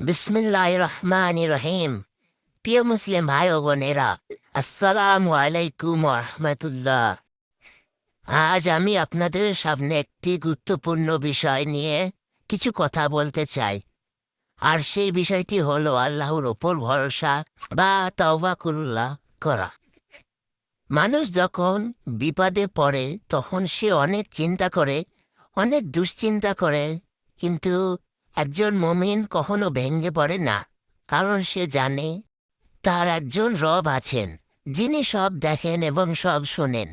বিসমিল্লাহির রহমানির রহিম। প্রিয় মুসলিম ভাই ও বোনেরা, আসসালামু আলাইকুম ওয়া রাহমাতুল্লাহ। আজ আমি আপনাদের সামনে একটি গুরুত্বপূর্ণ বিষয় নিয়ে কিছু কথা বলতে চাই। আর সেই বিষয়টি হলো আল্লাহর ওপর ভরসা বা তাওয়াক্কুল করা। মানুষ যখন বিপদে পড়ে তখন সে অনেক চিন্তা করে, অনেক দুশ্চিন্তা করে, কিন্তু একজন মুমিন কখনো ভেঙে পড়ে না, কারণ সে জানে তার একজন রব আছেন, যিনি সব দেখেন এবং সব শোনেন।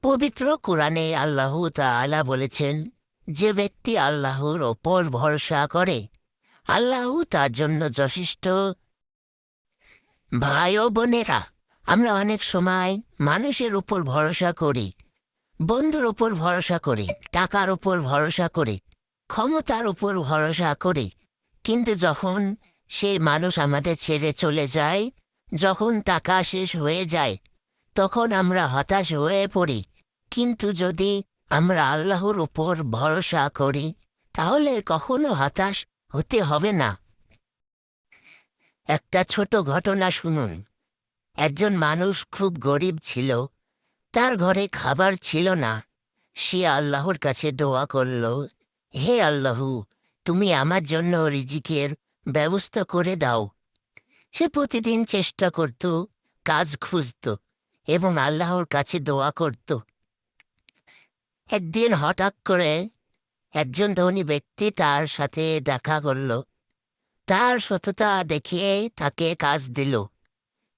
পবিত্র কোরআনে আল্লাহ তাআলা বলেছেন, যে ব্যক্তি আল্লাহর ওপর ভরসা করে আল্লাহ তার জন্য যথেষ্ট। ভাই ও বোনেরা, আমরা অনেক সময় মানুষের উপর ভরসা করি, বন্ধুর উপর ভরসা করি, টাকার উপর ভরসা করি, ক্ষমতার উপর ভরসা করি, কিন্তু যখন সেই মানুষ আমাদের ছেড়ে চলে যায়, যখন টাকা শেষ হয়ে যায়, তখন আমরা হতাশ হয়ে পড়ি। কিন্তু যদি আমরা আল্লাহর উপর ভরসা করি, তাহলে কখনো হতাশ হতে হবে না। একটা ছোট ঘটনা শুনুন। একজন মানুষ খুব গরিব ছিল, তার ঘরে খাবার ছিল না। সে আল্লাহর কাছে দোয়া করল, হে আল্লাহ, তুমি আমার জন্য রিজিকের ব্যবস্থা করে দাও। সে প্রতিদিন চেষ্টা করত, কাজ খুঁজত এবং আল্লাহর কাছে দোয়া করত। একদিন হঠাৎ করে একজন ধনী ব্যক্তি তার সাথে দেখা করল। তার সততা দেখে তাকে কাজ দিল।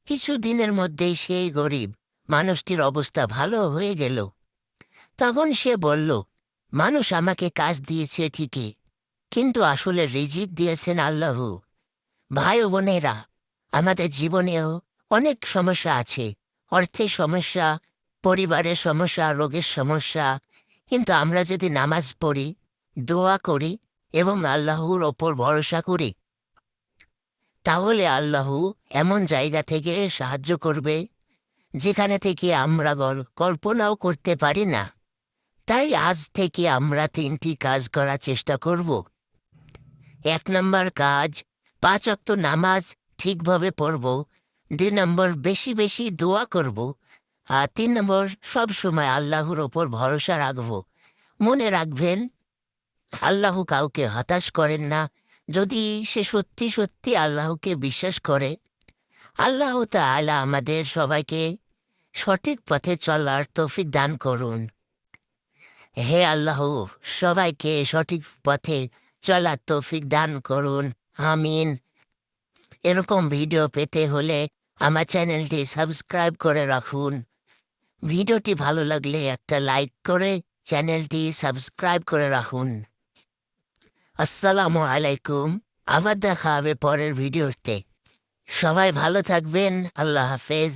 কিছুদিনের মধ্যেই সেই গরিব মানুষটির অবস্থা ভালো হয়ে গেল। তখন সে বলল, মানুষ আমাকে কাজ দিয়েছে ঠিকই, কিন্তু আসলে রিজিক দিয়েছেন আল্লাহ। ভাই ও বোনেরা, আমাদের জীবনেও অনেক সমস্যা আছে। অর্থের সমস্যা, পরিবারের সমস্যা, রোগের সমস্যা, কিন্তু আমরা যদি নামাজ পড়ি, দোয়া করি এবং আল্লাহর ওপর ভরসা করি, তাহলে আল্লাহ এমন জায়গা থেকে সাহায্য করবে যেখানে থেকে আমরা কল্পনাও করতে পারি না। তাই আজ থেকে আমরা 3টি কাজ করার চেষ্টা করব। 1 নম্বর কাজ, 5 ওয়াক্ত নামাজ ঠিকভাবে পড়ব। 2 নম্বর, বেশি বেশি দোয়া করব। আর 3 নম্বর, সবসময় আল্লাহর ওপর ভরসা রাখব। মনে রাখবেন, আল্লাহ কাউকে হতাশ করেন না। যদি সে সত্যি সত্যি আল্লাহকে বিশ্বাস করে, আল্লাহ তাআলা আমাদের সবাইকে সঠিক পথে চলার তৌফিক দান করুন। হে আল্লাহ, সবাইকে সঠিক পথে চলার তৌফিক দান করুন। আমিন। এরকম ভিডিও পেতে হলে আমার চ্যানেলটি সাবস্ক্রাইব করে রাখুন। ভিডিওটি ভালো লাগলে একটা লাইক করে চ্যানেলটি সাবস্ক্রাইব করে রাখুন। আসসালামু আলাইকুম। আবার দেখা হবে পরের ভিডিওতে। সবাই ভালো থাকবেন। আল্লাহ হাফেজ।